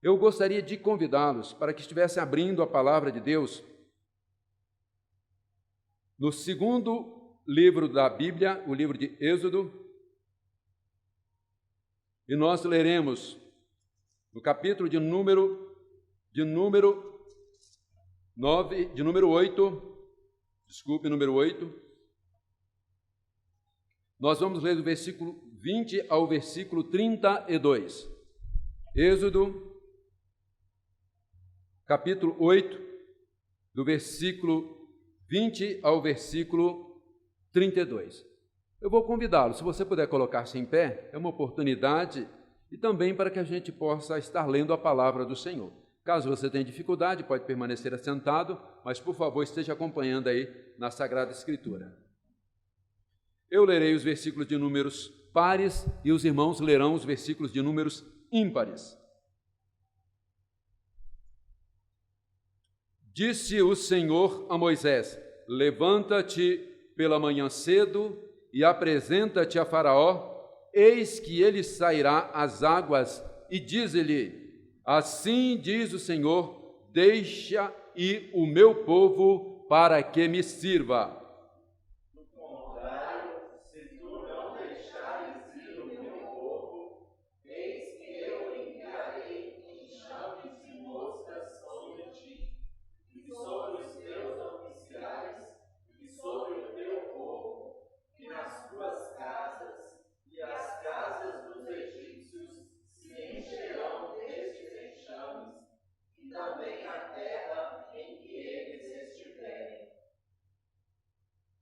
Eu gostaria de convidá-los para que estivessem abrindo a palavra de Deus no segundo livro da Bíblia, o livro de Êxodo, e nós leremos no capítulo de número 8, nós vamos ler do versículo 20 ao versículo 32. Êxodo, capítulo 8, do versículo 20 ao versículo 32. Eu vou convidá-lo, se você puder colocar-se em pé, é uma oportunidade e também para que a gente possa estar lendo a palavra do Senhor. Caso você tenha dificuldade, pode permanecer assentado, mas, por favor, esteja acompanhando aí na Sagrada Escritura. Eu lerei os versículos de números pares e os irmãos lerão os versículos de números ímpares. Disse o Senhor a Moisés: levanta-te pela manhã cedo e apresenta-te a Faraó, eis que ele sairá às águas, e diz-lhe: assim diz o Senhor, deixa ir o meu povo para que me sirva.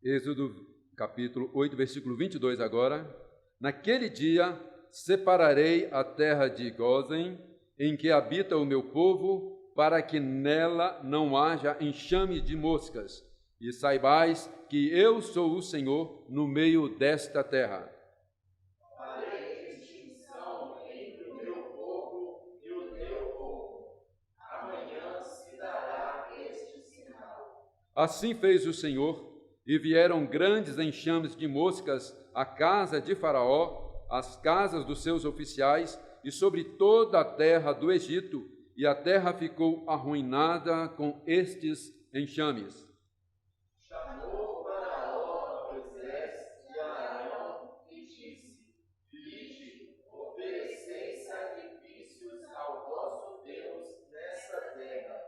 Êxodo, capítulo 8, versículo 22 agora. Naquele dia separarei a terra de Gósen, em que habita o meu povo, para que nela não haja enxame de moscas, e saibais que eu sou o Senhor no meio desta terra. Farei distinção entre o meu povo e o teu povo. Amanhã se dará este sinal. Assim fez o Senhor, e vieram grandes enxames de moscas à casa de Faraó, às casas dos seus oficiais e sobre toda a terra do Egito, e a terra ficou arruinada com estes enxames. Chamou Faraó a Moisés e a Arão e disse: Vinde, ofereceis sacrifícios ao vosso Deus nessa terra.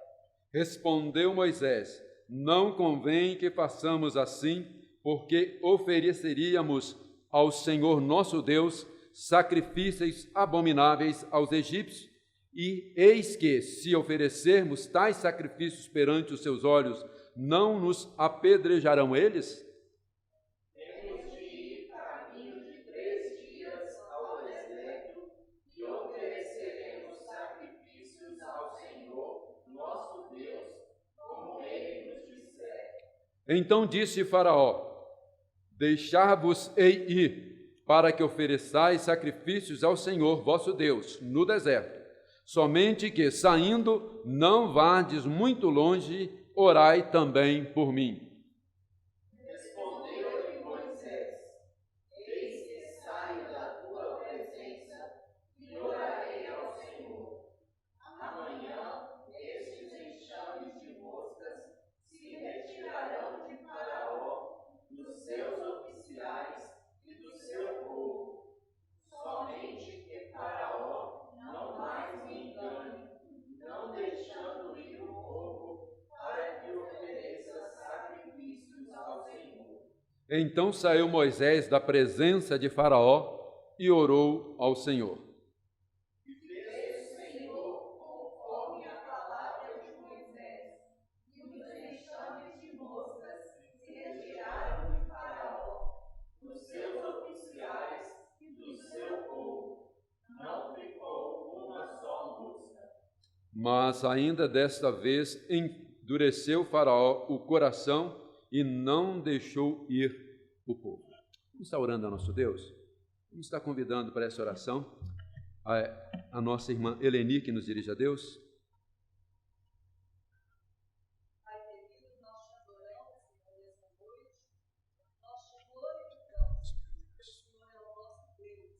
Respondeu Moisés: não convém que façamos assim, porque ofereceríamos ao Senhor nosso Deus sacrifícios abomináveis aos egípcios, e eis que, se oferecermos tais sacrifícios perante os seus olhos, não nos apedrejarão eles? Temos de ir caminho de 3 dias ao deserto, e ofereceremos sacrifícios ao Senhor nosso Deus, como ele nos disser. Então disse Faraó: deixar-vos-ei ir, para que ofereçais sacrifícios ao Senhor vosso Deus no deserto. Somente que, saindo, não vardes muito longe, orai também por mim. Respondeu-lhe Moisés: eis que saio da tua presença e orarei ao Senhor. Amanhã estes enxames de moscas se retirarão de Faraó, dos seus oficiais e do seu povo. Somente que Faraó não mais me engane, não deixando ir o povo, para que ofereça sacrifícios ao Senhor. Então saiu Moisés da presença de Faraó e orou ao Senhor. E fez o Senhor conforme a palavra de Moisés, e os enxames de moscas se retiraram de Faraó, dos seus oficiais e do seu povo. Não ficou uma só mosca. Mas ainda desta vez endureceu Faraó o coração e não deixou ir o povo. Vamos estar orando ao nosso Deus? Vamos estar convidando para essa oração a nossa irmã Eleni, que nos dirige a Deus. Pai querido, nós te adoramos, Senhor, nessa noite. Nós te glorificamos, porque o Senhor é o nosso Deus,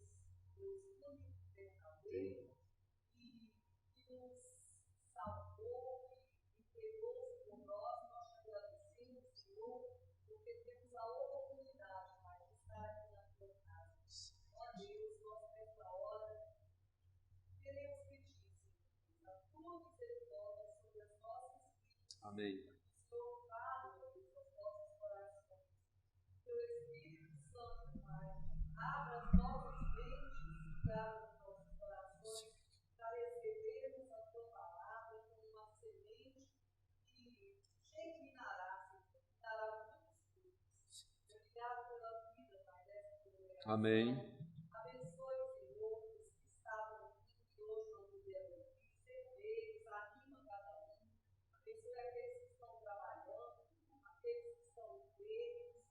Deus único, verdadeiro, e nos Amém. Senhor, fala nos nossos corações. Teu Espírito Santo, Pai, abra as nossas mentes, abra os nossos corações, para recebermos a tua palavra como uma semente que germinará, Senhor, dará muitos frutos. Obrigado pela vida, Pai, dessa congregação. Amém. Abençoe, Senhor, os que estavam aqui, que hoje não puderam vir, seja eles, anima cada um. Abençoe aqueles que estão trabalhando, aqueles que estão enfermos.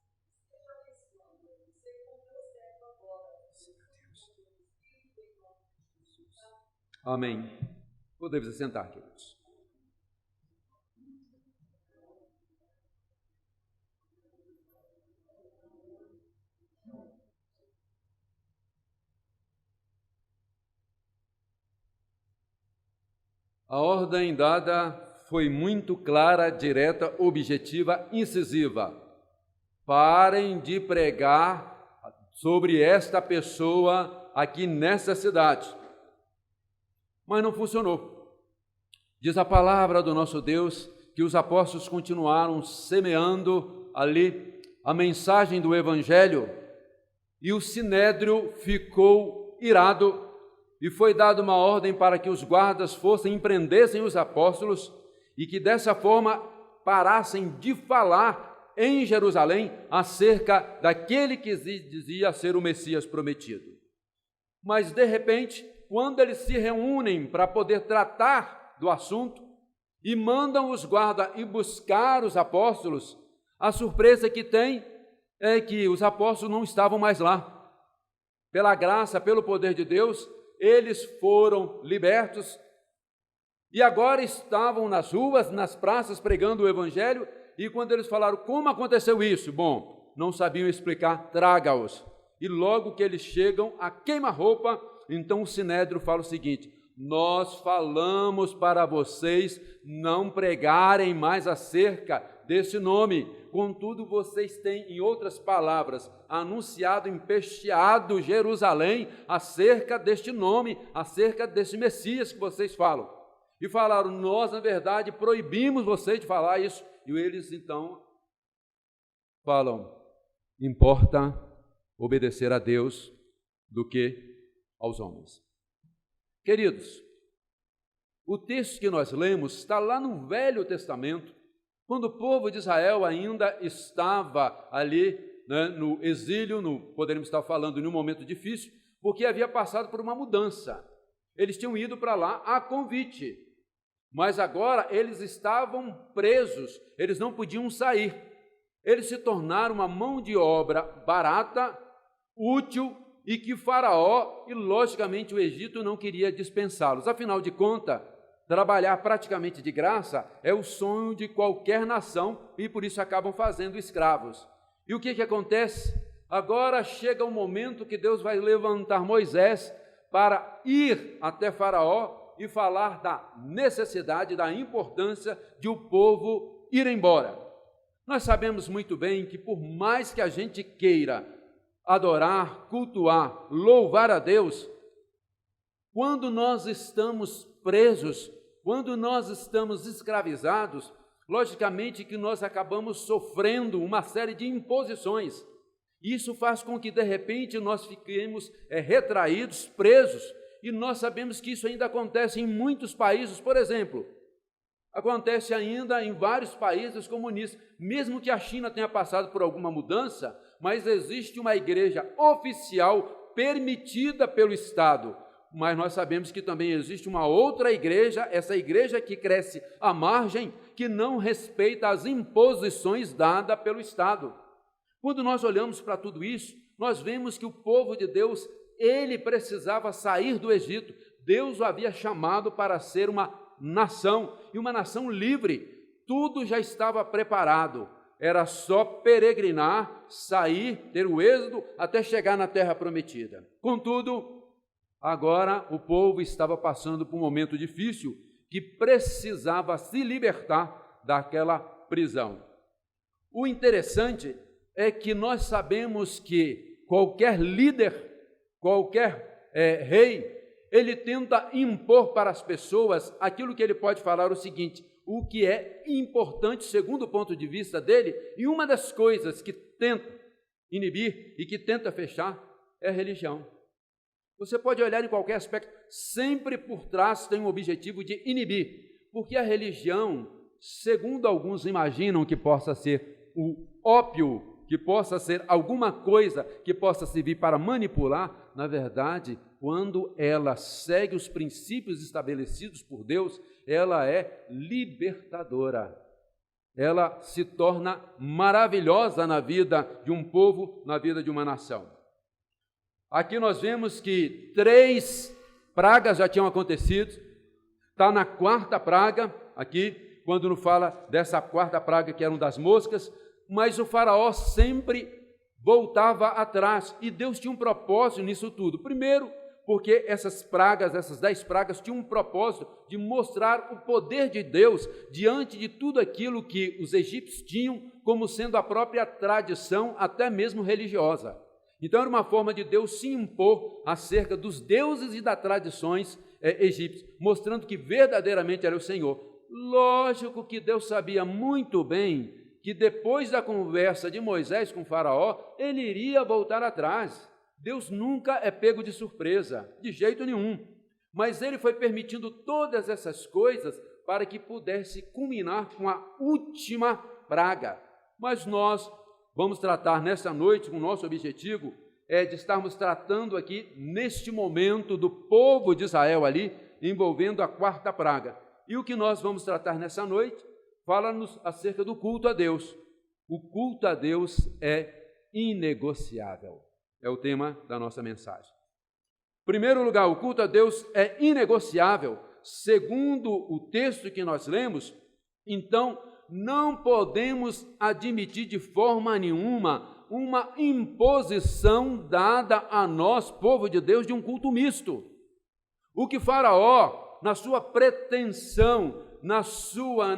Esteja abençoando eles. Seja com teu servo agora. Seja com teu Espírito em nome de Jesus. Amém. Podemos assentar, queridos. A ordem dada foi muito clara, direta, objetiva, incisiva. Parem de pregar sobre esta pessoa aqui nessa cidade. Mas não funcionou. Diz a palavra do nosso Deus que os apóstolos continuaram semeando ali a mensagem do Evangelho e o Sinédrio ficou irado e foi dada uma ordem para que os guardas fossem e prendessem os apóstolos e que dessa forma parassem de falar em Jerusalém acerca daquele que dizia ser o Messias prometido. Mas, de repente, quando eles se reúnem para poder tratar do assunto e mandam os guardas ir buscar os apóstolos, a surpresa que tem é que os apóstolos não estavam mais lá. Pela graça, pelo poder de Deus, eles foram libertos e agora estavam nas ruas, nas praças, pregando o Evangelho. E quando eles falaram, como aconteceu isso? Bom, não sabiam explicar, traga-os. E logo que eles chegam a queima-roupa, então o Sinédrio fala o seguinte: nós falamos para vocês não pregarem mais acerca desse nome, contudo vocês têm, em outras palavras, anunciado, empesteado Jerusalém acerca deste nome, acerca desse Messias que vocês falam. E falaram, nós na verdade proibimos vocês de falar isso. E eles então falam, importa obedecer a Deus do que aos homens. Queridos, o texto que nós lemos está lá no Velho Testamento, quando o povo de Israel ainda estava ali, né, no exílio, poderíamos estar falando em um momento difícil, porque havia passado por uma mudança. Eles tinham ido para lá a convite, mas agora eles estavam presos, eles não podiam sair. Eles se tornaram uma mão de obra barata, útil, e que Faraó e, logicamente, o Egito não queria dispensá-los. Afinal de contas, trabalhar praticamente de graça é o sonho de qualquer nação e, por isso, acabam fazendo escravos. E o que acontece? Agora chega o momento que Deus vai levantar Moisés para ir até Faraó e falar da necessidade, da importância de o povo ir embora. Nós sabemos muito bem que, por mais que a gente queira adorar, cultuar, louvar a Deus, quando nós estamos presos, quando nós estamos escravizados, logicamente que nós acabamos sofrendo uma série de imposições. Isso faz com que, de repente, nós fiquemos retraídos, presos, e nós sabemos que isso ainda acontece em muitos países. Por exemplo, acontece ainda em vários países comunistas, mesmo que a China tenha passado por alguma mudança, mas existe uma igreja oficial permitida pelo Estado. Mas nós sabemos que também existe uma outra igreja, essa igreja que cresce à margem, que não respeita as imposições dadas pelo Estado. Quando nós olhamos para tudo isso, nós vemos que o povo de Deus, ele precisava sair do Egito. Deus o havia chamado para ser uma nação, e uma nação livre. Tudo já estava preparado. Era só peregrinar, sair, ter o êxodo, até chegar na terra prometida. Contudo, agora o povo estava passando por um momento difícil, que precisava se libertar daquela prisão. O interessante é que nós sabemos que qualquer líder, qualquer rei, ele tenta impor para as pessoas aquilo que ele pode falar o seguinte: o que é importante segundo o ponto de vista dele, e uma das coisas que tenta inibir e que tenta fechar é a religião. Você pode olhar em qualquer aspecto, sempre por trás tem um objetivo de inibir, porque a religião, segundo alguns imaginam que possa ser o ópio, que possa ser alguma coisa que possa servir para manipular, na verdade, quando ela segue os princípios estabelecidos por Deus, ela é libertadora. Ela se torna maravilhosa na vida de um povo, na vida de uma nação. Aqui nós vemos que 3 pragas já tinham acontecido, está na 4ª praga, aqui, quando não fala dessa 4ª praga que eram das moscas, mas o faraó sempre voltava atrás, e Deus tinha um propósito nisso tudo. Primeiro, porque essas 10 pragas tinham um propósito de mostrar o poder de Deus diante de tudo aquilo que os egípcios tinham como sendo a própria tradição, até mesmo religiosa. Então era uma forma de Deus se impor acerca dos deuses e das tradições egípcias, mostrando que verdadeiramente era o Senhor. Lógico que Deus sabia muito bem que depois da conversa de Moisés com o faraó, ele iria voltar atrás. Deus nunca é pego de surpresa, de jeito nenhum. Mas ele foi permitindo todas essas coisas para que pudesse culminar com a última praga. Mas nós vamos tratar nessa noite, o nosso objetivo é de estarmos tratando aqui, neste momento, do povo de Israel ali, envolvendo a 4ª praga. E o que nós vamos tratar nessa noite fala-nos acerca do culto a Deus. O culto a Deus é inegociável. É o tema da nossa mensagem. Em primeiro lugar, o culto a Deus é inegociável. Segundo o texto que nós lemos, então, não podemos admitir de forma nenhuma uma imposição dada a nós, povo de Deus, de um culto misto. O que Faraó, na sua pretensão, na sua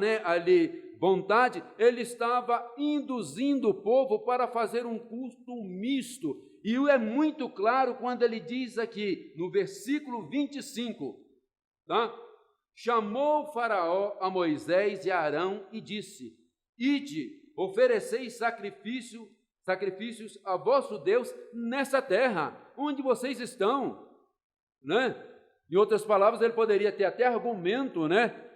vontade, ele estava induzindo o povo para fazer um culto misto. E é muito claro quando ele diz aqui, no versículo 25, tá? Chamou o Faraó a Moisés e a Arão e disse: Ide, ofereceis sacrifícios a vosso Deus nessa terra, onde vocês estão, né? Em outras palavras, ele poderia ter até argumento,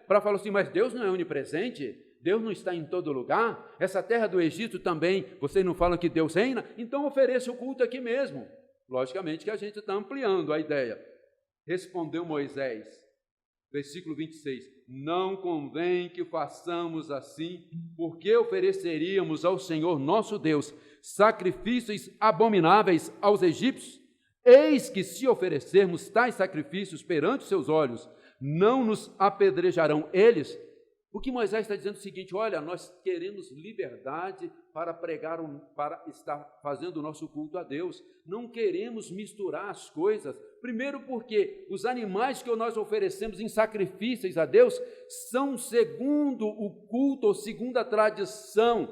para falar assim, mas Deus não é onipresente, Deus não está em todo lugar, essa terra do Egito também, vocês não falam que Deus reina, então ofereça o culto aqui mesmo. Logicamente que a gente está ampliando a ideia. Respondeu Moisés, versículo 26, não convém que façamos assim, porque ofereceríamos ao Senhor nosso Deus sacrifícios abomináveis aos egípcios? Eis que se oferecermos tais sacrifícios perante os seus olhos, não nos apedrejarão eles? O que Moisés está dizendo é o seguinte, olha, nós queremos liberdade para pregar, para estar fazendo o nosso culto a Deus, não queremos misturar as coisas, primeiro porque os animais que nós oferecemos em sacrifícios a Deus são segundo o culto, ou segundo a tradição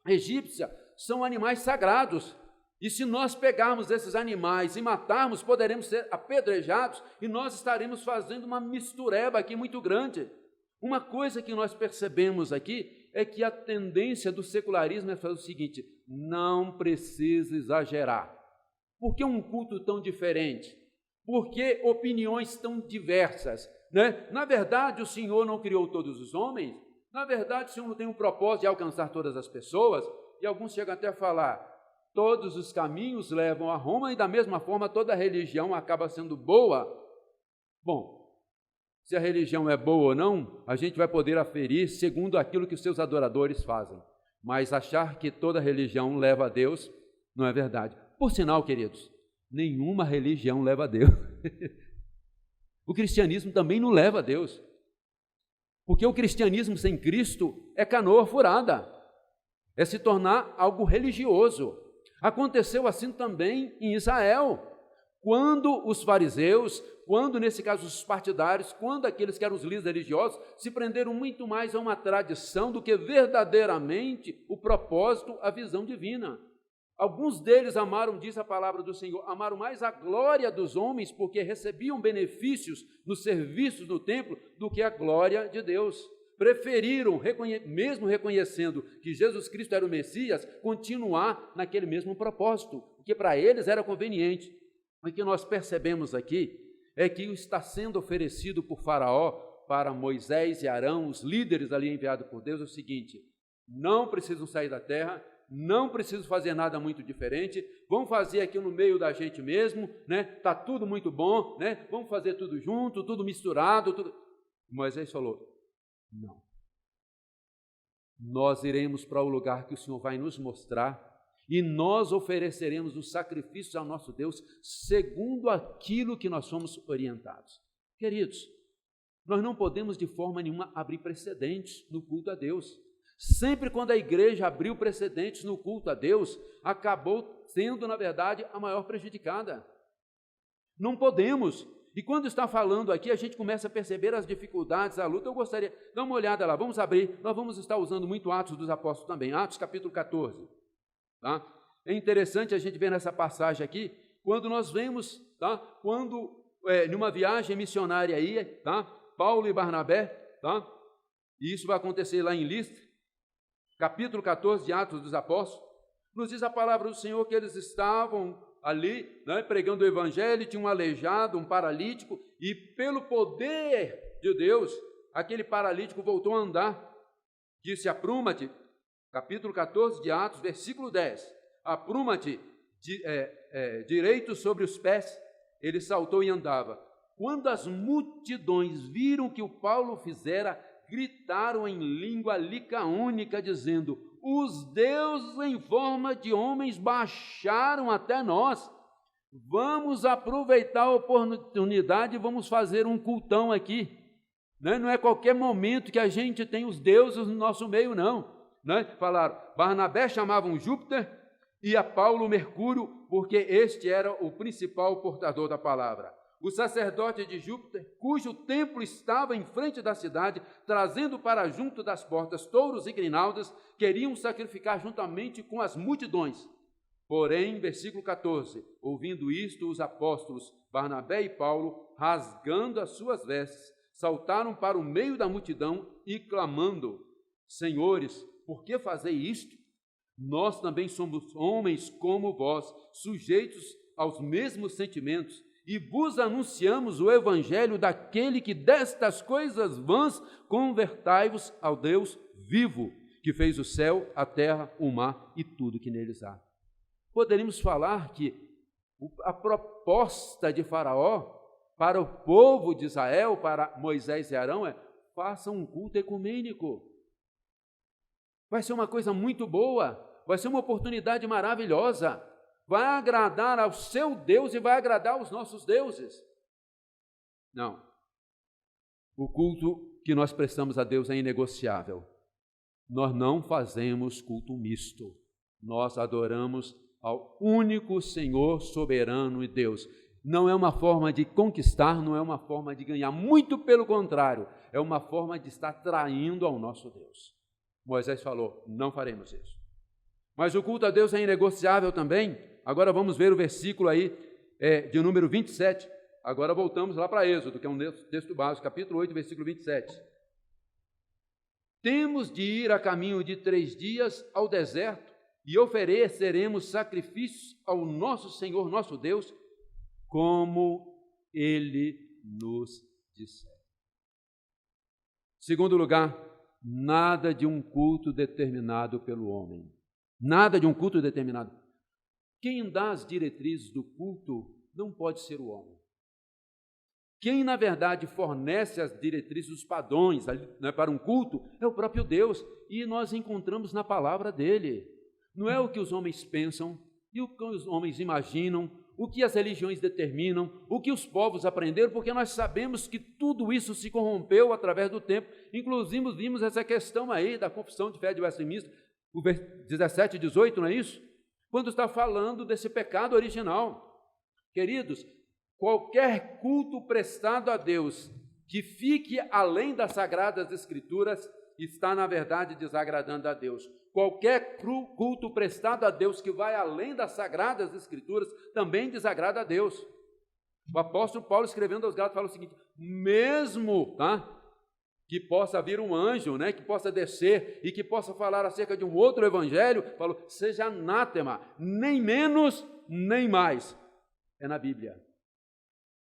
egípcia, são animais sagrados, e se nós pegarmos esses animais e matarmos, poderemos ser apedrejados, e nós estaremos fazendo uma mistureba aqui muito grande. Uma coisa que nós percebemos aqui é que a tendência do secularismo é fazer o seguinte, não precisa exagerar. Por que um culto tão diferente? Por que opiniões tão diversas? Na verdade, o Senhor não criou todos os homens, na verdade, o Senhor não tem um propósito de alcançar todas as pessoas, e alguns chegam até a falar, todos os caminhos levam a Roma, e da mesma forma toda religião acaba sendo boa. Bom, se a religião é boa ou não, a gente vai poder aferir segundo aquilo que os seus adoradores fazem. Mas achar que toda religião leva a Deus, não é verdade. Por sinal, queridos, nenhuma religião leva a Deus. O cristianismo também não leva a Deus. Porque o cristianismo sem Cristo é canoa furada. É se tornar algo religioso. Aconteceu assim também em Israel. Quando os fariseus, quando, nesse caso, os partidários, quando aqueles que eram os líderes religiosos, se prenderam muito mais a uma tradição do que verdadeiramente o propósito, a visão divina. Alguns deles amaram, diz a palavra do Senhor, amaram mais a glória dos homens, porque recebiam benefícios nos serviços do templo, do que a glória de Deus. preferiram, mesmo reconhecendo que Jesus Cristo era o Messias, continuar naquele mesmo propósito, que para eles era conveniente. O que nós percebemos aqui é que está sendo oferecido por Faraó para Moisés e Arão, os líderes ali enviados por Deus, é o seguinte: não precisam sair da terra, não precisam fazer nada muito diferente, vamos fazer aqui no meio da gente mesmo, né? Tá tudo muito bom, né? Vamos fazer tudo junto, tudo misturado, tudo. Moisés falou: não. Nós iremos para o lugar que o Senhor vai nos mostrar e nós ofereceremos os sacrifícios ao nosso Deus segundo aquilo que nós somos orientados. Queridos, nós não podemos de forma nenhuma abrir precedentes no culto a Deus. Sempre quando a igreja abriu precedentes no culto a Deus, acabou sendo, na verdade, a maior prejudicada. Não podemos. E quando está falando aqui, a gente começa a perceber as dificuldades, a luta. Eu gostaria, dá uma olhada lá, vamos abrir, nós vamos estar usando muito Atos dos Apóstolos também, Atos capítulo 14. Tá? É interessante a gente ver nessa passagem aqui, quando nós vemos, tá? Quando, numa viagem missionária aí, tá? Paulo e Barnabé, tá? E isso vai acontecer lá em Listra, capítulo 14 de Atos dos Apóstolos, nos diz a palavra do Senhor que eles estavam ali, né, pregando o evangelho, tinha um aleijado, um paralítico, e pelo poder de Deus, aquele paralítico voltou a andar. Disse: apruma-te, capítulo 14 de Atos, versículo 10, apruma-te, direito sobre os pés. Ele saltou e andava. Quando as multidões viram que o Paulo fizera, gritaram em língua licaônica, dizendo: os deuses em forma de homens baixaram até nós. Vamos aproveitar a oportunidade e vamos fazer um cultão aqui. Não é qualquer momento que a gente tem os deuses no nosso meio, não. Falaram, Barnabé chamavam Júpiter e a Paulo Mercúrio, porque este era o principal portador da palavra. O sacerdote de Júpiter, cujo templo estava em frente da cidade, trazendo para junto das portas touros e grinaldas, queriam sacrificar juntamente com as multidões. Porém, versículo 14, ouvindo isto, os apóstolos Barnabé e Paulo, rasgando as suas vestes, saltaram para o meio da multidão e clamando: senhores, por que fazei isto? Nós também somos homens como vós, sujeitos aos mesmos sentimentos, e vos anunciamos o evangelho daquele que destas coisas vãs convertai-vos ao Deus vivo, que fez o céu, a terra, o mar e tudo que neles há. Poderíamos falar que a proposta de Faraó para o povo de Israel, para Moisés e Arão, é: façam um culto ecumênico. Vai ser uma coisa muito boa, vai ser uma oportunidade maravilhosa, vai agradar ao seu Deus e vai agradar aos nossos deuses. Não. O culto que nós prestamos a Deus é inegociável. Nós não fazemos culto misto. Nós adoramos ao único Senhor soberano e Deus. Não é uma forma de conquistar, não é uma forma de ganhar. Muito pelo contrário, é uma forma de estar traindo ao nosso Deus. Moisés falou: não faremos isso. Mas o culto a Deus é inegociável também. Agora vamos ver o versículo aí de número 27. Agora voltamos lá para Êxodo, que é um texto básico, capítulo 8, versículo 27. Temos de ir a caminho de 3 dias ao deserto e ofereceremos sacrifícios ao nosso Senhor, nosso Deus, como Ele nos disser. Segundo lugar, nada de um culto determinado pelo homem. Nada de um culto determinado. Quem dá as diretrizes do culto não pode ser o homem. Quem, na verdade, fornece as diretrizes, os padrões para um culto é o próprio Deus, e nós encontramos na palavra dele. Não é o que os homens pensam, e o que os homens imaginam, o que as religiões determinam, o que os povos aprenderam, porque nós sabemos que tudo isso se corrompeu através do tempo. Inclusive, vimos essa questão aí da confissão de fé de Westminster, o 17 e 18, não é isso? Quando está falando desse pecado original. Queridos, qualquer culto prestado a Deus que fique além das Sagradas Escrituras está, na verdade, desagradando a Deus. Qualquer culto prestado a Deus que vai além das Sagradas Escrituras também desagrada a Deus. O apóstolo Paulo, escrevendo aos Gálatas, fala o seguinte: mesmo que possa vir um anjo, né, que possa descer e que possa falar acerca de um outro evangelho, falou, seja anátema, nem menos, nem mais. É na Bíblia.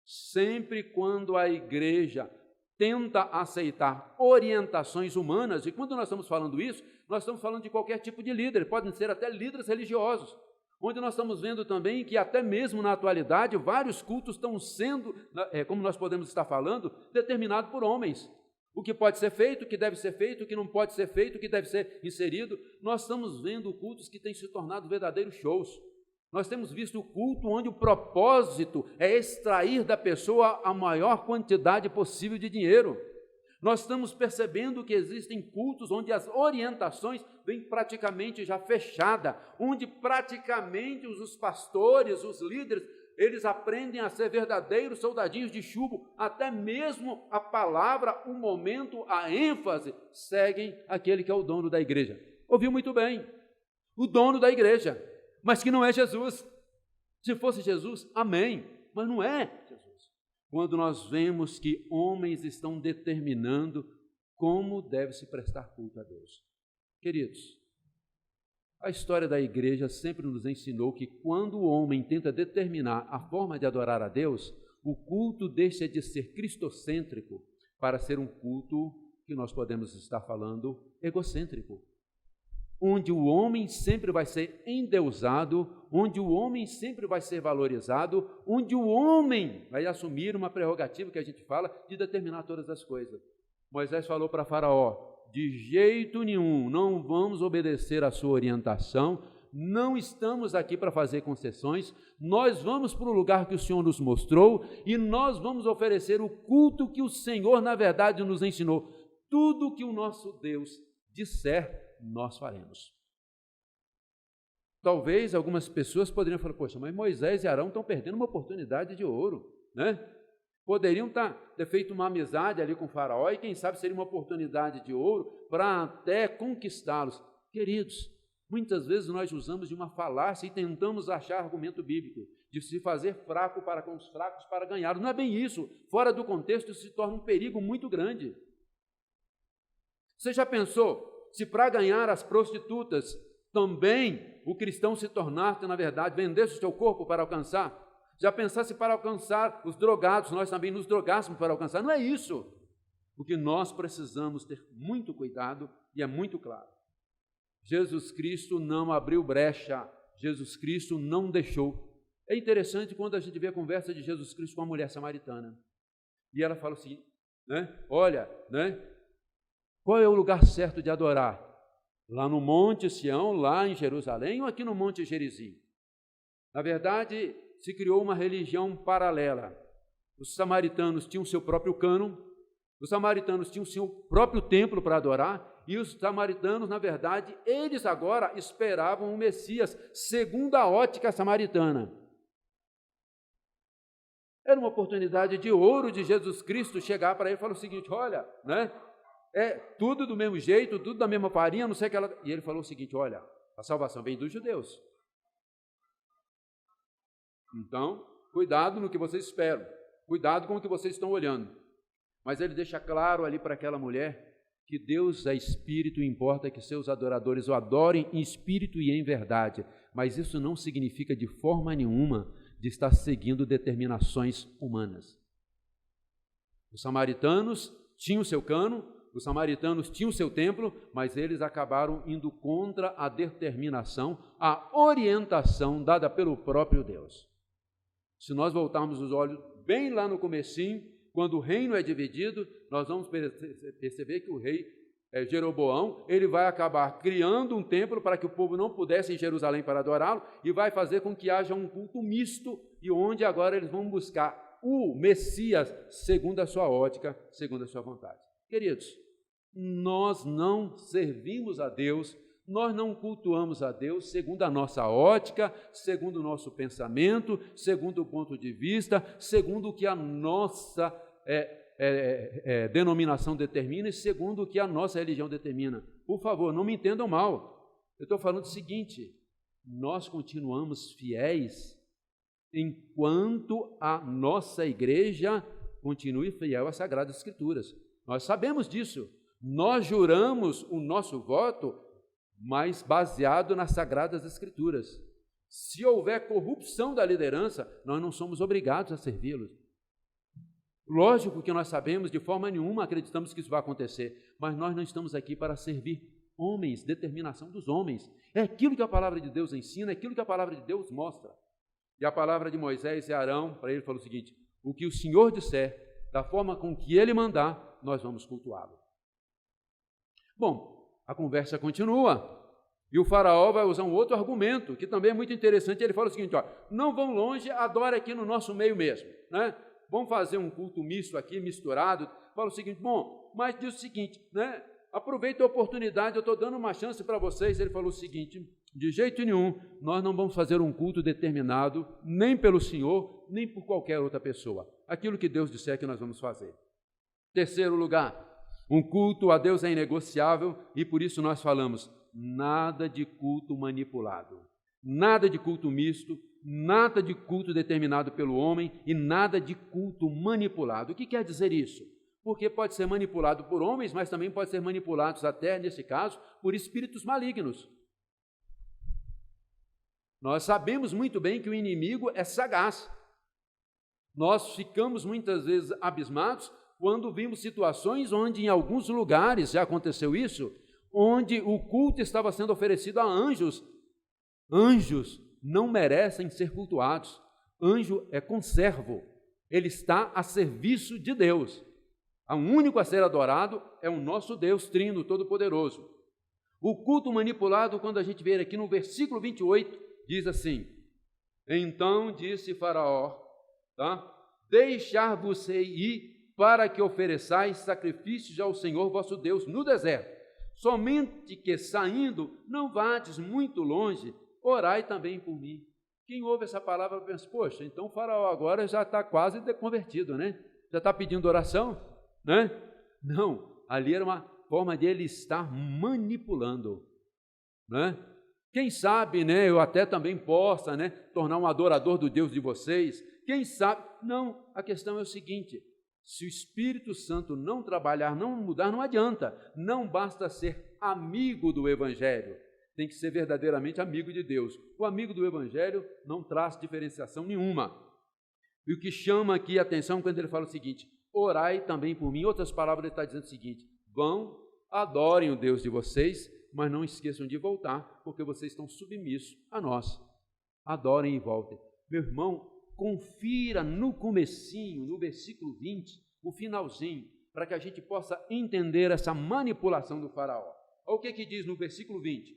Sempre quando a igreja tenta aceitar orientações humanas, e quando nós estamos falando isso, nós estamos falando de qualquer tipo de líder, podem ser até líderes religiosos, onde nós estamos vendo também que até mesmo na atualidade, vários cultos estão sendo, como nós podemos estar falando, determinados por homens. O que pode ser feito, o que deve ser feito, o que não pode ser feito, o que deve ser inserido. Nós estamos vendo cultos que têm se tornado verdadeiros shows. Nós temos visto o culto onde o propósito é extrair da pessoa a maior quantidade possível de dinheiro. Nós estamos percebendo que existem cultos onde as orientações vêm praticamente já fechadas, onde praticamente os pastores, os líderes, eles aprendem a ser verdadeiros soldadinhos de chumbo, até mesmo a palavra, o momento, a ênfase, seguem aquele que é o dono da igreja. Ouviu muito bem, o dono da igreja, mas que não é Jesus. Se fosse Jesus, amém, mas não é Jesus. Quando nós vemos que homens estão determinando como deve se prestar culto a Deus. Queridos, a história da igreja sempre nos ensinou que quando o homem tenta determinar a forma de adorar a Deus, o culto deixa de ser cristocêntrico para ser um culto que nós podemos estar falando egocêntrico, onde o homem sempre vai ser endeusado, onde o homem sempre vai ser valorizado, onde o homem vai assumir uma prerrogativa que a gente fala de determinar todas as coisas. Moisés falou para Faraó, de jeito nenhum, não vamos obedecer a sua orientação, não estamos aqui para fazer concessões, nós vamos para o lugar que o Senhor nos mostrou e nós vamos oferecer o culto que o Senhor, na verdade, nos ensinou. Tudo que o nosso Deus disser, nós faremos. Talvez algumas pessoas poderiam falar, poxa, mas Moisés e Arão estão perdendo uma oportunidade de ouro, né? Poderiam ter feito uma amizade ali com o Faraó e quem sabe seria uma oportunidade de ouro para até conquistá-los. Queridos, muitas vezes nós usamos de uma falácia e tentamos achar argumento bíblico, de se fazer fraco para com os fracos para ganhar. Não é bem isso. Fora do contexto se torna um perigo muito grande. Você já pensou se para ganhar as prostitutas também o cristão se tornasse, na verdade, vendesse o seu corpo para alcançar? Já pensasse para alcançar os drogados, nós também nos drogássemos para alcançar? Não é isso. O que nós precisamos ter muito cuidado, e é muito claro. Jesus Cristo não abriu brecha, Jesus Cristo não deixou. É interessante quando a gente vê a conversa de Jesus Cristo com a mulher samaritana. E ela fala assim, né? Olha, né? Qual é o lugar certo de adorar? Lá no Monte Sião, lá em Jerusalém, ou aqui no Monte Gerizim? Na verdade, se criou uma religião paralela. Os samaritanos tinham seu próprio cânon, os samaritanos tinham seu próprio templo para adorar, e os samaritanos, na verdade, eles agora esperavam o Messias, segundo a ótica samaritana. Era uma oportunidade de ouro de Jesus Cristo chegar para ele e falar o seguinte, olha, né? É tudo do mesmo jeito, tudo da mesma farinha, não sei o que ela... E ele falou o seguinte, olha, a salvação vem dos judeus. Então, cuidado no que vocês esperam, cuidado com o que vocês estão olhando. Mas ele deixa claro ali para aquela mulher que Deus é espírito e importa que seus adoradores o adorem em espírito e em verdade. Mas isso não significa de forma nenhuma de estar seguindo determinações humanas. Os samaritanos tinham seu cânon, os samaritanos tinham seu templo, mas eles acabaram indo contra a determinação, a orientação dada pelo próprio Deus. Se nós voltarmos os olhos bem lá no comecinho, quando o reino é dividido, nós vamos perceber que o rei Jeroboão, ele vai acabar criando um templo para que o povo não pudesse ir em Jerusalém para adorá-lo e vai fazer com que haja um culto misto e onde agora eles vão buscar o Messias segundo a sua ótica, segundo a sua vontade. Queridos, nós não servimos a Deus, nós não cultuamos a Deus segundo a nossa ótica, segundo o nosso pensamento, segundo o ponto de vista, segundo o que a nossa denominação determina e segundo o que a nossa religião determina. Por favor, não me entendam mal. Eu estou falando o seguinte, nós continuamos fiéis enquanto a nossa igreja continue fiel às Sagradas Escrituras. Nós sabemos disso. Nós juramos o nosso voto, mas baseado nas Sagradas Escrituras. Se houver corrupção da liderança, nós não somos obrigados a servi-los. Lógico que nós sabemos, de forma nenhuma acreditamos que isso vai acontecer, mas nós não estamos aqui para servir homens, determinação dos homens. É aquilo que a palavra de Deus ensina, é aquilo que a palavra de Deus mostra. E a palavra de Moisés e Arão, para ele, falou o seguinte: o que o Senhor disser, da forma com que ele mandar, nós vamos cultuá-lo. Bom, a conversa continua. E o faraó vai usar um outro argumento, que também é muito interessante. Ele fala o seguinte: ó, não vão longe, adore aqui no nosso meio mesmo, né? Vamos fazer um culto misto aqui, misturado. Fala o seguinte: bom, mas diz o seguinte, né? Aproveita a oportunidade, eu estou dando uma chance para vocês. Ele falou o seguinte: de jeito nenhum, nós não vamos fazer um culto determinado, nem pelo Senhor, nem por qualquer outra pessoa. Aquilo que Deus disser que nós vamos fazer. Terceiro lugar, um culto a Deus é inegociável e por isso nós falamos: nada de culto manipulado, nada de culto misto, nada de culto determinado pelo homem e nada de culto manipulado. O que quer dizer isso? Porque pode ser manipulado por homens, mas também pode ser manipulado até, nesse caso, por espíritos malignos. Nós sabemos muito bem que o inimigo é sagaz. Nós ficamos muitas vezes abismados quando vimos situações onde em alguns lugares já aconteceu isso, onde o culto estava sendo oferecido a anjos. Anjos não merecem ser cultuados. Anjo é conservo, ele está a serviço de Deus. O único a ser adorado é o nosso Deus Trino, Todo-Poderoso. O culto manipulado, quando a gente vê aqui no versículo 28, diz assim: então disse Faraó, tá? Deixar-vos-ei ir para que ofereçais sacrifícios ao Senhor vosso Deus no deserto. Somente que saindo, não vades muito longe, orai também por mim. Quem ouve essa palavra pensa: poxa, então o Faraó agora já está quase convertido, né? Já está pedindo oração, né? Não, ali era uma forma de ele estar manipulando, né? Quem sabe, né, eu até também possa, né, tornar um adorador do Deus de vocês. Quem sabe? Não, a questão é o seguinte: se o Espírito Santo não trabalhar, não mudar, não adianta. Não basta ser amigo do Evangelho, tem que ser verdadeiramente amigo de Deus. O amigo do Evangelho não traz diferenciação nenhuma. E o que chama aqui a atenção quando ele fala o seguinte: orai também por mim. Em outras palavras, ele está dizendo o seguinte: vão, adorem o Deus de vocês, mas não esqueçam de voltar, porque vocês estão submissos a nós. Adorem e voltem. Meu irmão, confira no comecinho, no versículo 20, o finalzinho, para que a gente possa entender essa manipulação do faraó. Olha o que diz no versículo 20.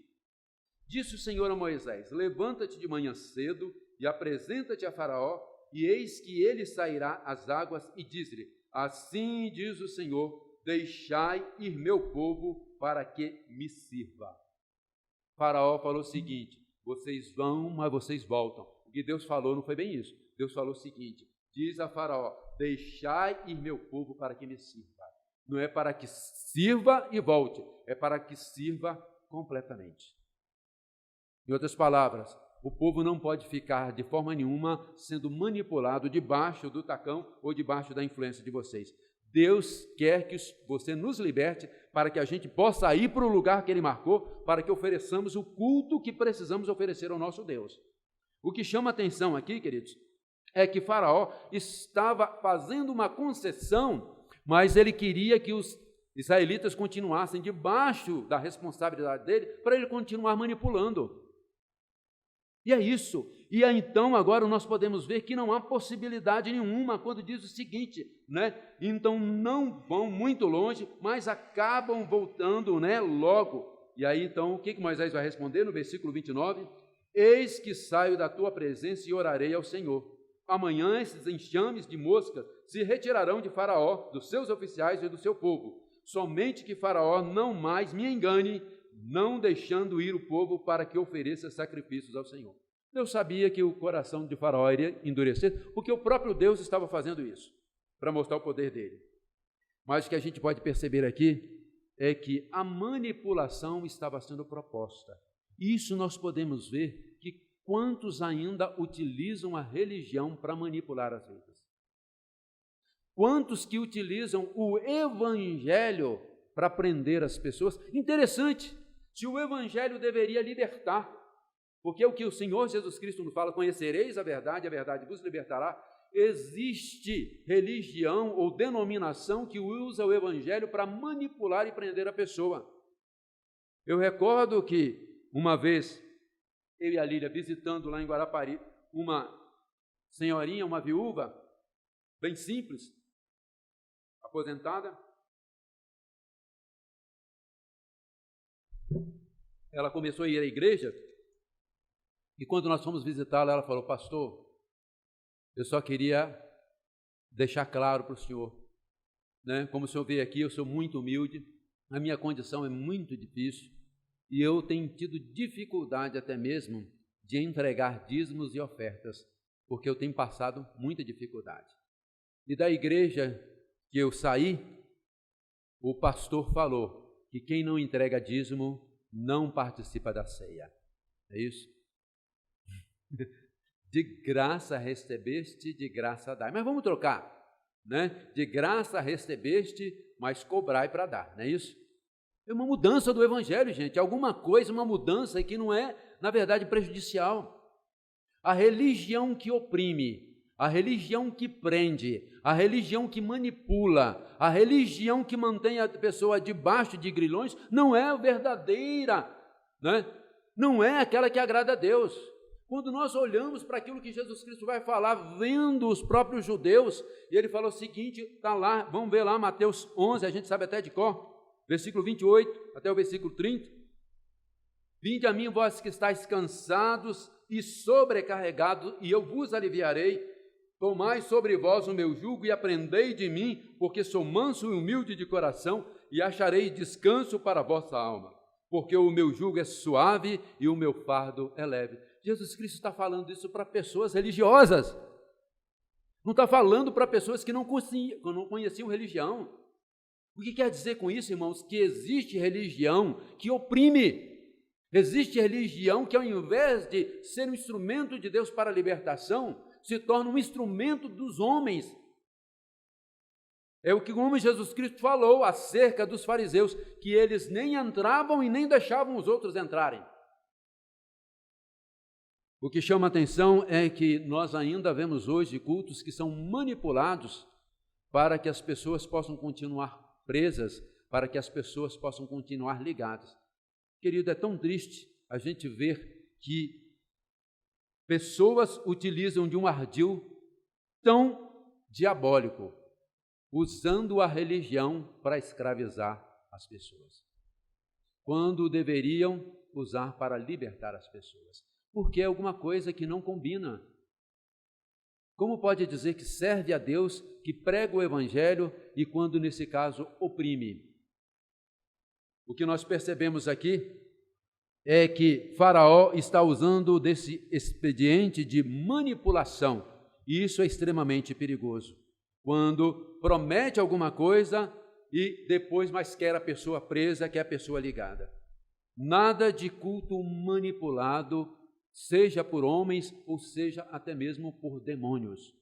Disse o Senhor a Moisés: levanta-te de manhã cedo e apresenta-te a Faraó, e eis que ele sairá às águas, e diz-lhe: assim diz o Senhor, deixai ir meu povo para que me sirva. Faraó falou o seguinte: vocês vão, mas vocês voltam. O que Deus falou não foi bem isso. Deus falou o seguinte: diz a Faraó: deixai ir meu povo para que me sirva. Não é para que sirva e volte, é para que sirva completamente. Em outras palavras, o povo não pode ficar de forma nenhuma sendo manipulado debaixo do tacão ou debaixo da influência de vocês. Deus quer que você nos liberte para que a gente possa ir para o lugar que Ele marcou, para que ofereçamos o culto que precisamos oferecer ao nosso Deus. O que chama atenção aqui, queridos, é que Faraó estava fazendo uma concessão, mas ele queria que os israelitas continuassem debaixo da responsabilidade dele, para ele continuar manipulando. E é isso. E aí, então, agora nós podemos ver que não há possibilidade nenhuma quando diz o seguinte, né? Então não vão muito longe, mas acabam voltando, né, logo. E aí, então, o que Moisés vai responder no versículo 29? Eis que saio da tua presença e orarei ao Senhor. Amanhã esses enxames de moscas se retirarão de Faraó, dos seus oficiais e do seu povo. Somente que Faraó não mais me engane, não deixando ir o povo para que ofereça sacrifícios ao Senhor. Deus sabia que o coração de Faraó iria endurecer, porque o próprio Deus estava fazendo isso, para mostrar o poder dele. Mas o que a gente pode perceber aqui é que a manipulação estava sendo proposta. Isso nós podemos ver que quantos ainda utilizam a religião para manipular as vidas. Quantos que utilizam o evangelho para prender as pessoas? Interessante, se o evangelho deveria libertar, porque é o que o Senhor Jesus Cristo nos fala: conhecereis a verdade vos libertará. Existe religião ou denominação que usa o evangelho para manipular e prender a pessoa. Eu recordo que uma vez, eu e a Lília visitando lá em Guarapari, uma senhorinha, uma viúva, bem simples, aposentada. Ela começou a ir à igreja, e quando nós fomos visitá-la, ela falou: pastor, eu só queria deixar claro para o senhor, né? Como o senhor vê aqui, eu sou muito humilde, a minha condição é muito difícil, e eu tenho tido dificuldade até mesmo de entregar dízimos e ofertas, porque eu tenho passado muita dificuldade. E da igreja que eu saí, o pastor falou que quem não entrega dízimo não participa da ceia. É isso? De graça recebeste, de graça dai. Mas vamos trocar, né? De graça recebeste, mas cobrai para dar, não é isso? É uma mudança do evangelho, gente. Alguma coisa, uma mudança que não é, na verdade, prejudicial. A religião que oprime, a religião que prende, a religião que manipula, a religião que mantém a pessoa debaixo de grilhões, não é verdadeira, né? Não é aquela que agrada a Deus. Quando nós olhamos para aquilo que Jesus Cristo vai falar, vendo os próprios judeus, e ele falou o seguinte, está lá, vamos ver lá, Mateus 11, a gente sabe até de cor, versículo 28 até o versículo 30. Vinde a mim, vós que estáis cansados e sobrecarregados, e eu vos aliviarei. Tomai sobre vós o meu jugo e aprendei de mim, porque sou manso e humilde de coração, e acharei descanso para a vossa alma, porque o meu jugo é suave e o meu fardo é leve. Jesus Cristo está falando isso para pessoas religiosas, não está falando para pessoas que não conheciam religião. O que quer dizer com isso, irmãos? Que existe religião que oprime, existe religião que, ao invés de ser um instrumento de Deus para a libertação, se torna um instrumento dos homens. É o que o homem Jesus Cristo falou acerca dos fariseus, que eles nem entravam e nem deixavam os outros entrarem. O que chama a atenção é que nós ainda vemos hoje cultos que são manipulados para que as pessoas possam continuar presas, para que as pessoas possam continuar ligadas. Querido, é tão triste a gente ver que pessoas utilizam de um ardil tão diabólico, usando a religião para escravizar as pessoas, quando deveriam usar para libertar as pessoas, porque é alguma coisa que não combina. Como pode dizer que serve a Deus, que prega o Evangelho e quando, nesse caso, oprime? O que nós percebemos aqui é que Faraó está usando desse expediente de manipulação, e isso é extremamente perigoso, quando promete alguma coisa e depois mais quer a pessoa presa, quer a pessoa ligada. Nada de culto manipulado, seja por homens ou seja até mesmo por demônios,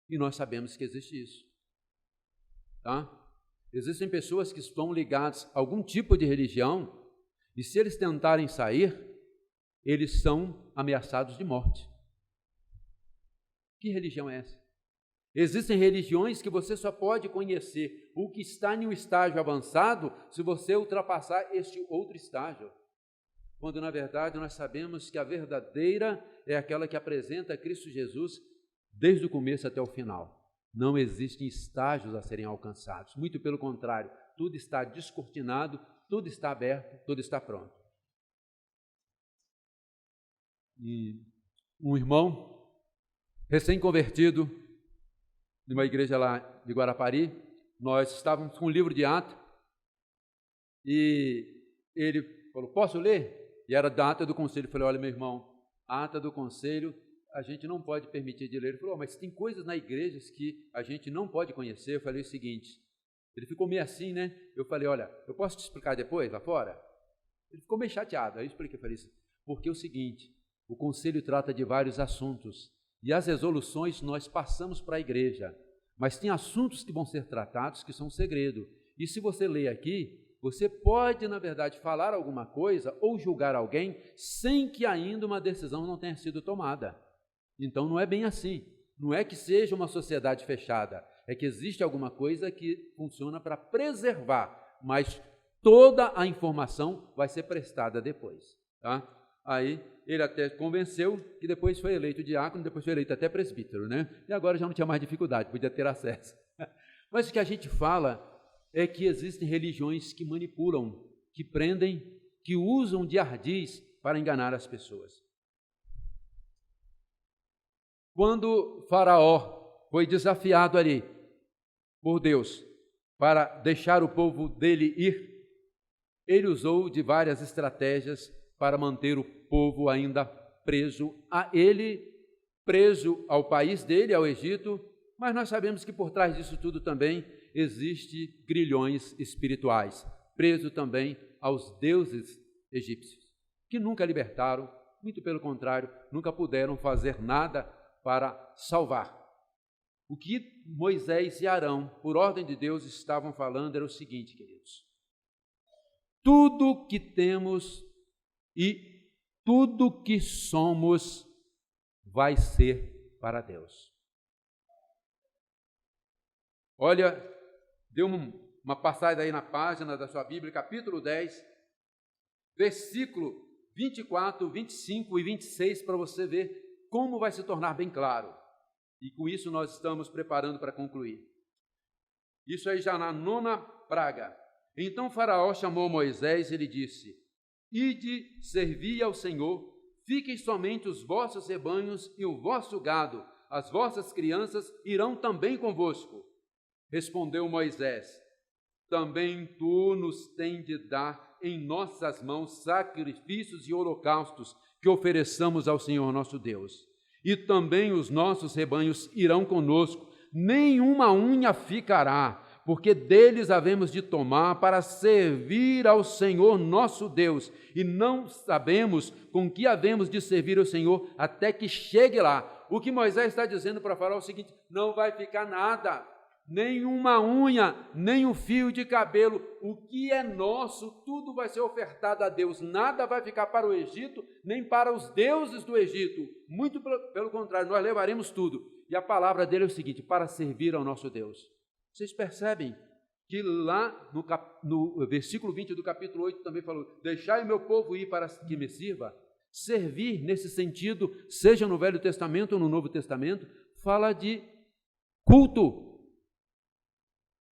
e nós sabemos que existe isso, tá? Existem pessoas que estão ligadas a algum tipo de religião, e se eles tentarem sair, eles são ameaçados de morte. Que religião é essa? Existem religiões que você só pode conhecer o que está em um estágio avançado se você ultrapassar este outro estágio, quando na verdade nós sabemos que a verdadeira é aquela que apresenta Cristo Jesus desde o começo até o final. Não existem estágios a serem alcançados, muito pelo contrário, tudo está descortinado, tudo está aberto, tudo está pronto. E um irmão recém-convertido, numa igreja lá de Guarapari, nós estávamos com um livro de Atos, e ele falou, posso ler? E era da ata do conselho. Eu falei, olha meu irmão, a ata do conselho a gente não pode permitir de ler. Ele falou, mas tem coisas na igreja que a gente não pode conhecer. Eu falei o seguinte, ele ficou meio assim, né? Eu falei, olha, eu posso te explicar depois, lá fora? Ele ficou meio chateado, aí eu expliquei, eu falei isso, porque é o seguinte, o conselho trata de vários assuntos, e as resoluções nós passamos para a igreja, mas tem assuntos que vão ser tratados que são segredo. E se você ler aqui, você pode, na verdade, falar alguma coisa ou julgar alguém sem que ainda uma decisão não tenha sido tomada. Então não é bem assim. Não é que seja uma sociedade fechada, é que existe alguma coisa que funciona para preservar, mas toda a informação vai ser prestada depois, tá? Aí ele até convenceu que depois foi eleito diácono, depois foi eleito até presbítero, né? E agora já não tinha mais dificuldade, podia ter acesso. Mas o que a gente fala é que existem religiões que manipulam, que prendem, que usam de ardis para enganar as pessoas. Quando Faraó foi desafiado ali por Deus para deixar o povo dele ir, ele usou de várias estratégias para manter o povo ainda preso a ele, preso ao país dele, ao Egito, mas nós sabemos que por trás disso tudo também existe grilhões espirituais, preso também aos deuses egípcios, que nunca libertaram, muito pelo contrário, nunca puderam fazer nada para salvar. O que Moisés e Arão, por ordem de Deus, estavam falando era o seguinte, queridos: tudo que temos e tudo que somos vai ser para Deus. Olha, dê uma passada aí na página da sua Bíblia, capítulo 10, versículo 24, 25 e 26, para você ver como vai se tornar bem claro. E com isso nós estamos preparando para concluir. Isso aí já na 9ª praga. Então Faraó chamou Moisés e lhe disse: ide, servi ao Senhor, fiquem somente os vossos rebanhos e o vosso gado, as vossas crianças irão também convosco. Respondeu Moisés: também tu nos tens de dar em nossas mãos sacrifícios e holocaustos que ofereçamos ao Senhor nosso Deus. E também os nossos rebanhos irão conosco, nenhuma unha ficará, porque deles havemos de tomar para servir ao Senhor nosso Deus, e não sabemos com que havemos de servir ao Senhor até que chegue lá. O que Moisés está dizendo para Faraó é o seguinte: não vai ficar nada, nenhuma unha, nem um fio de cabelo, o que é nosso, tudo vai ser ofertado a Deus, nada vai ficar para o Egito, nem para os deuses do Egito, muito pelo contrário, nós levaremos tudo. E a palavra dele é o seguinte: para servir ao nosso Deus. Vocês percebem que lá no versículo 20 do capítulo 8 também falou: deixai o meu povo ir para que me sirva. Servir, nesse sentido, seja no Velho Testamento ou no Novo Testamento, fala de culto.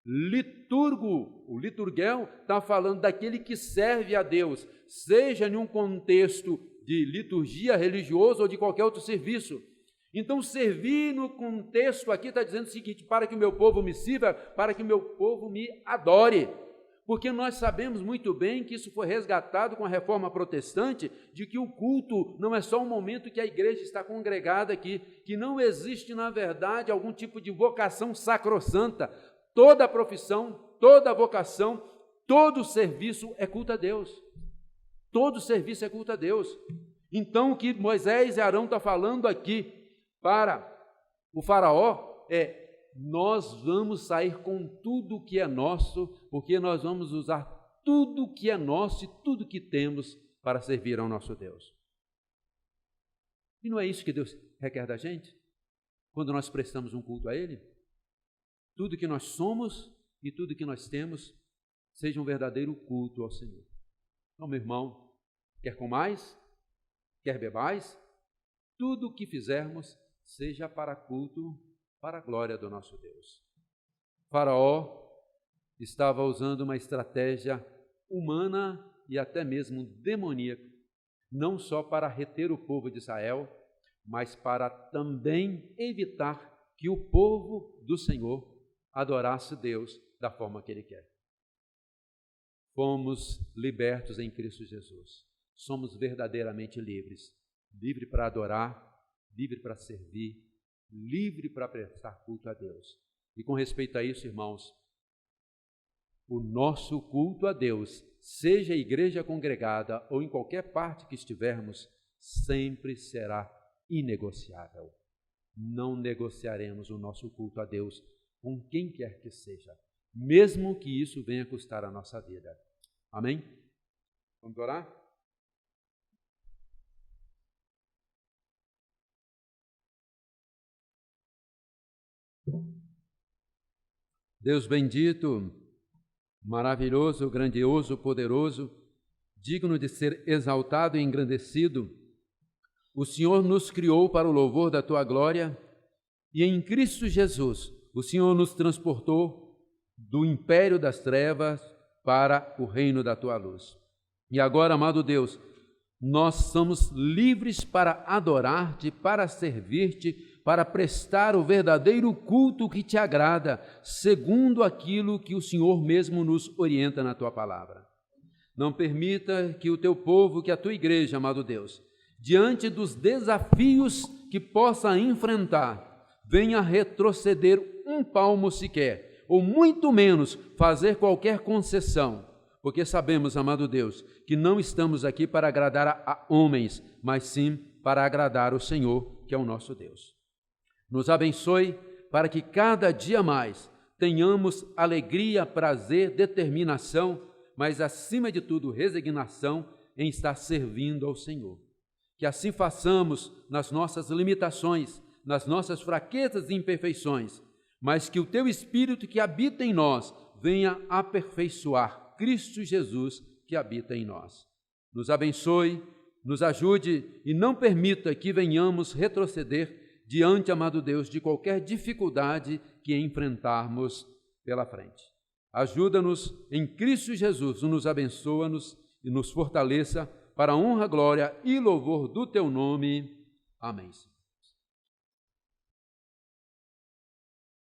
Liturgo, o liturguel está falando daquele que serve a Deus, seja em um contexto de liturgia religiosa ou de qualquer outro serviço. Então, servir no contexto aqui está dizendo o seguinte: para que o meu povo me sirva, para que o meu povo me adore. Porque nós sabemos muito bem que isso foi resgatado com a reforma protestante, de que o culto não é só um momento que a igreja está congregada aqui, que não existe, na verdade, algum tipo de vocação sacrossanta. Toda profissão, toda vocação, todo serviço é culto a Deus. Todo serviço é culto a Deus. Então, o que Moisés e Arão estão falando aqui para o Faraó é: nós vamos sair com tudo que é nosso, porque nós vamos usar tudo que é nosso e tudo que temos para servir ao nosso Deus. E não é isso que Deus requer da gente? Quando nós prestamos um culto a Ele? Tudo que nós somos e tudo que nós temos seja um verdadeiro culto ao Senhor. Então, meu irmão, quer comais, quer bebais, tudo o que fizermos seja para culto, para a glória do nosso Deus. Faraó estava usando uma estratégia humana e até mesmo demoníaca, não só para reter o povo de Israel, mas para também evitar que o povo do Senhor adorasse Deus da forma que Ele quer. Fomos libertos em Cristo Jesus. Somos verdadeiramente livres. Livre para adorar, livre para servir, livre para prestar culto a Deus. E com respeito a isso, irmãos, o nosso culto a Deus, seja a igreja congregada ou em qualquer parte que estivermos, sempre será inegociável. Não negociaremos o nosso culto a Deus com quem quer que seja, mesmo que isso venha custar a nossa vida. Amém? Vamos orar? Deus bendito, maravilhoso, grandioso, poderoso, digno de ser exaltado e engrandecido, o Senhor nos criou para o louvor da Tua glória e em Cristo Jesus o Senhor nos transportou do império das trevas para o reino da Tua luz. E agora, amado Deus, nós somos livres para adorar-te, para servir-te, para prestar o verdadeiro culto que te agrada, segundo aquilo que o Senhor mesmo nos orienta na Tua palavra. Não permita que o Teu povo, que a Tua igreja, amado Deus, diante dos desafios que possa enfrentar, venha retroceder um palmo sequer, ou muito menos fazer qualquer concessão, porque sabemos, amado Deus, que não estamos aqui para agradar a homens, mas sim para agradar o Senhor, que é o nosso Deus. Nos abençoe para que cada dia mais tenhamos alegria, prazer, determinação, mas acima de tudo resignação em estar servindo ao Senhor. Que assim façamos nas nossas limitações, nas nossas fraquezas e imperfeições, mas que o Teu Espírito que habita em nós venha aperfeiçoar Cristo Jesus que habita em nós. Nos abençoe, nos ajude e não permita que venhamos retroceder diante, amado Deus, de qualquer dificuldade que enfrentarmos pela frente. Ajuda-nos em Cristo Jesus, nos abençoa-nos e nos fortaleça para a honra, glória e louvor do Teu nome. Amém.